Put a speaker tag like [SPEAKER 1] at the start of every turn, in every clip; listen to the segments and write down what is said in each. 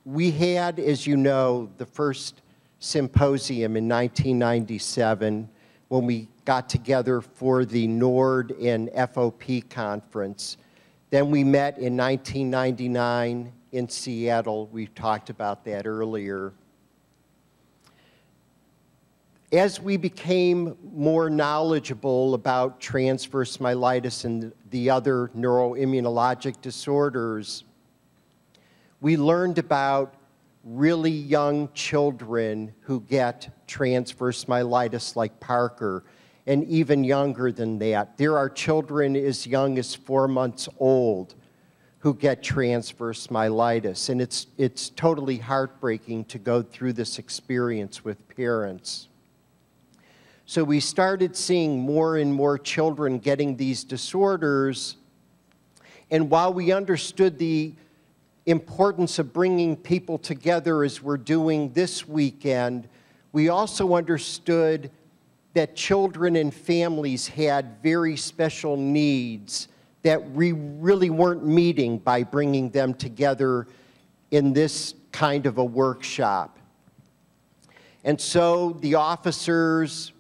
[SPEAKER 1] we had, as you know, the first symposium in 1997 when we got together for the NORD and FOP conference. Then we met in 1999 in Seattle. We've talked about that earlier. As we became more knowledgeable about transverse myelitis and the other neuroimmunologic disorders, we learned about really young children who get transverse myelitis like Parker, and even younger than that. There are children as young as 4 months old who get transverse myelitis, and it's totally heartbreaking to go through this experience with parents. So we started seeing more and more children getting these disorders, and while we understood the importance of bringing people together as we're doing this weekend, we also understood that children and families had very special needs that we really weren't meeting by bringing them together in this kind of a workshop. And so the officers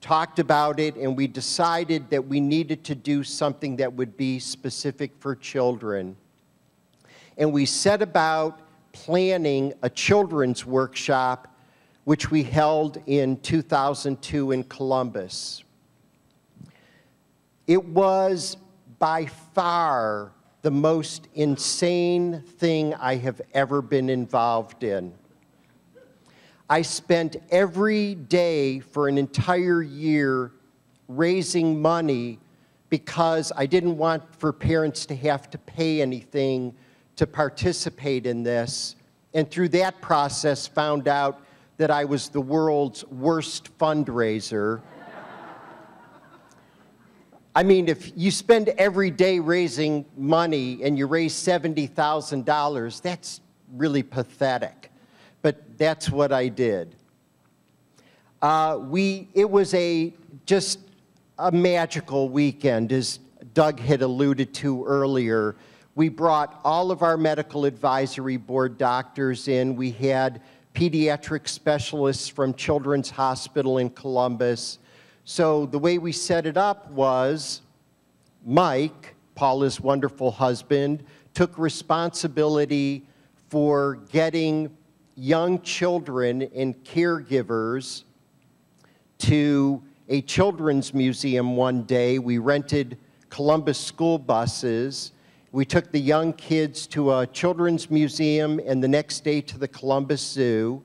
[SPEAKER 1] talked about it, and we decided that we needed to do something that would be specific for children. And we set about planning a children's workshop, which we held in 2002 in Columbus. It was by far the most insane thing I have ever been involved in. I spent every day for an entire year raising money because I didn't want for parents to have to pay anything to participate in this, and through that process found out that I was the world's worst fundraiser. I mean, if you spend every day raising money and you raise $70,000, that's really pathetic. But that's what I did. It was just a magical weekend, as Doug had alluded to earlier. We brought all of our medical advisory board doctors in. We had pediatric specialists from Children's Hospital in Columbus. So the way we set it up was Mike, Paula's wonderful husband, took responsibility for getting young children and caregivers to a children's museum one day. We rented Columbus school buses. We took the young kids to a children's museum and the next day to the Columbus Zoo.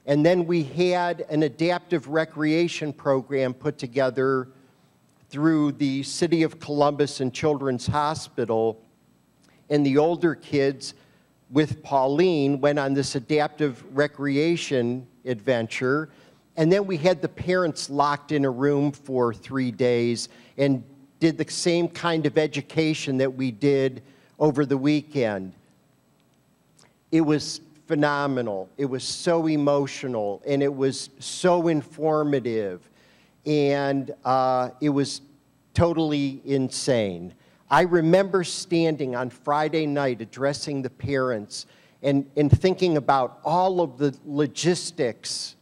[SPEAKER 1] And then we had an adaptive recreation program put together through the City of Columbus and Children's Hospital. And the older kids, with Pauline, went on this adaptive recreation adventure. And then we had the parents locked in a room for 3 days and did the same kind of education that we did over the weekend. It was phenomenal. It was so emotional, and it was so informative, and it was totally insane. I remember standing on Friday night addressing the parents and thinking about all of the logistics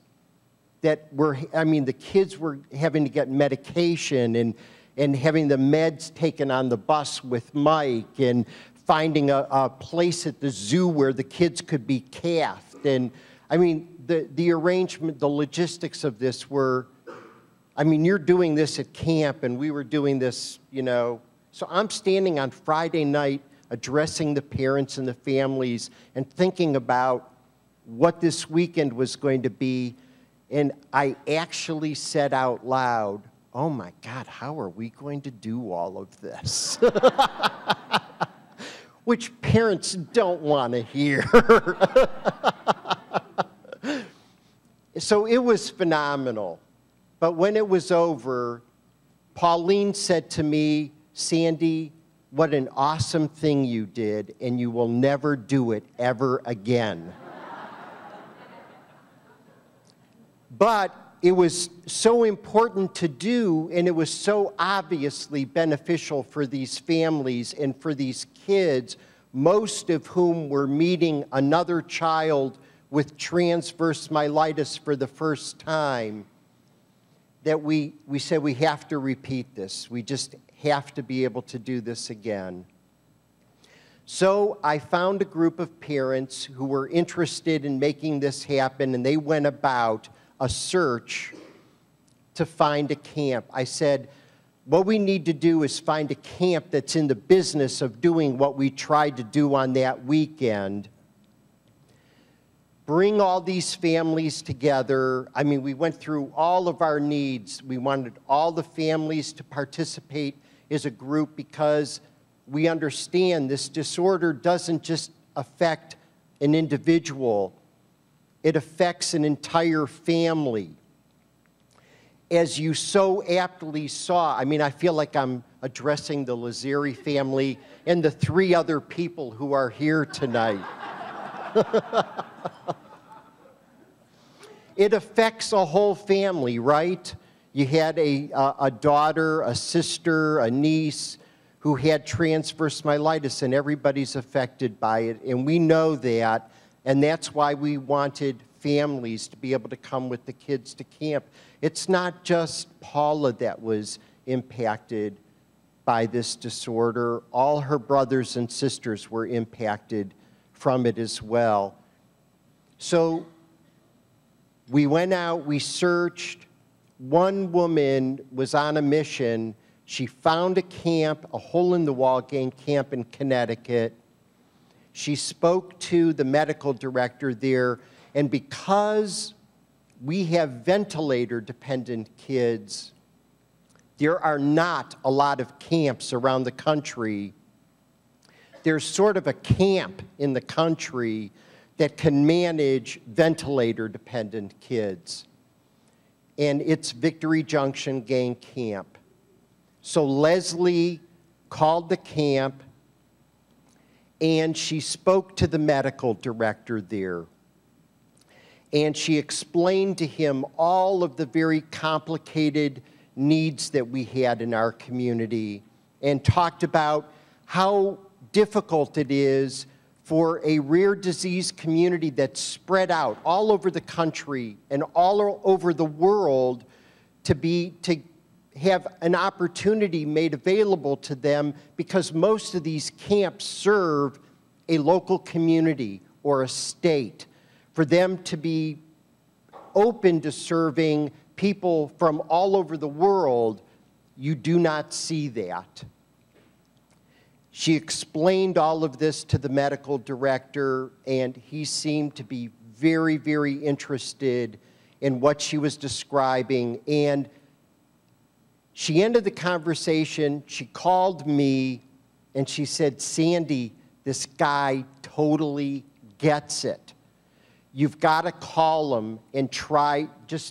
[SPEAKER 1] that were, I mean, the kids were having to get medication and having the meds taken on the bus with Mike, and finding a place at the zoo where the kids could be cathed. And I mean, the arrangement, the logistics of this were, I mean, you're doing this at camp and we were doing this, you know. So I'm standing on Friday night addressing the parents and the families and thinking about what this weekend was going to be. And I actually said out loud, oh my God, how are we going to do all of this? Which parents don't want to hear. So it was phenomenal. But when it was over, Pauline said to me, Sandy, what an awesome thing you did, and you will never do it ever again. But it was so important to do, and it was so obviously beneficial for these families and for these kids, most of whom were meeting another child with transverse myelitis for the first time, that we said we have to repeat this. We just have to be able to do this again. So I found a group of parents who were interested in making this happen, and they went about a search to find a camp. I said, what we need to do is find a camp that's in the business of doing what we tried to do on that weekend. Bring all these families together. I mean, we went through all of our needs. We wanted all the families to participate as a group because we understand this disorder doesn't just affect an individual. It affects an entire family. As you so aptly saw, I mean, I feel like I'm addressing the Lazeri family and the 3 other people who are here tonight. It affects a whole family, right? You had a daughter, a sister, a niece who had transverse myelitis, and everybody's affected by it, and we know that, and that's why we wanted families to be able to come with the kids to camp. It's not just Paula that was impacted by this disorder. All her brothers and sisters were impacted from it as well. So we went out, we searched. One woman was on a mission. She found a camp, a hole-in-the-wall camp in Connecticut. She spoke to the medical director there, and because we have ventilator-dependent kids, there are not a lot of camps around the country. There's sort of a camp in the country that can manage ventilator-dependent kids, and it's Victory Junction Gang Camp. So Leslie called the camp, and she spoke to the medical director there. And she explained to him all of the very complicated needs that we had in our community, and talked about how difficult it is for a rare disease community that's spread out all over the country and all over the world to have an opportunity made available to them, because most of these camps serve a local community or a state. For them to be open to serving people from all over the world, you do not see that. She explained all of this to the medical director, and he seemed to be very, very interested in what she was describing. And she ended the conversation, she called me, and she said, "Sandy, this guy totally gets it. You've got to call him and try,"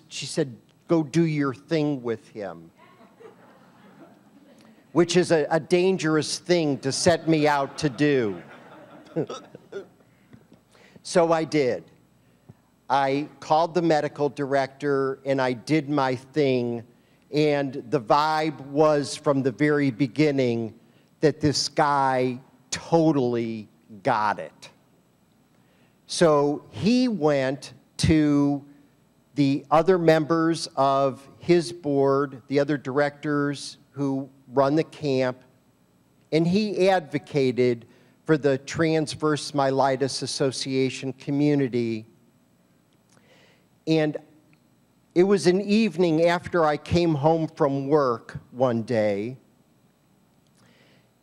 [SPEAKER 1] she said, "go do your thing with him." Which is a dangerous thing to set me out to do. So I did. I called the medical director and I did my thing, and the vibe was from the very beginning that this guy totally got it. So he went to the other members of his board, the other directors who run the camp, and he advocated for the Transverse Myelitis Association community. And it was an evening after I came home from work one day,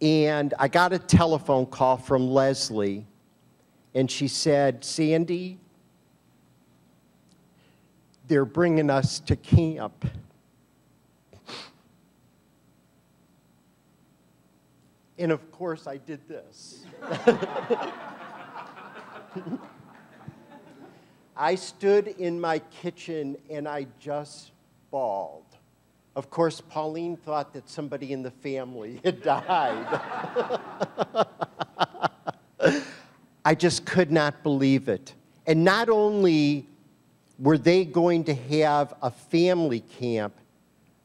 [SPEAKER 1] and I got a telephone call from Leslie, and she said, "Sandy, they're bringing us to camp." And of course, I did this. I stood in my kitchen and I just bawled. Of course, Pauline thought that somebody in the family had died. I just could not believe it. And not only were they going to have a family camp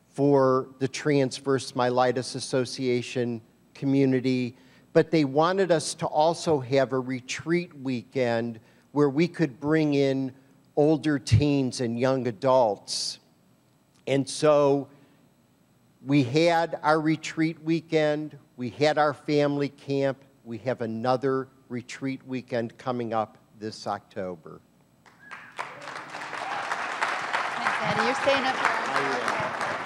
[SPEAKER 1] for the Transverse Myelitis Association community, but they wanted us to also have a retreat weekend where we could bring in older teens and young adults. And so we had our retreat weekend, we had our family camp, we have another retreat weekend coming up this October.
[SPEAKER 2] Thanks, Andy. You're staying up here.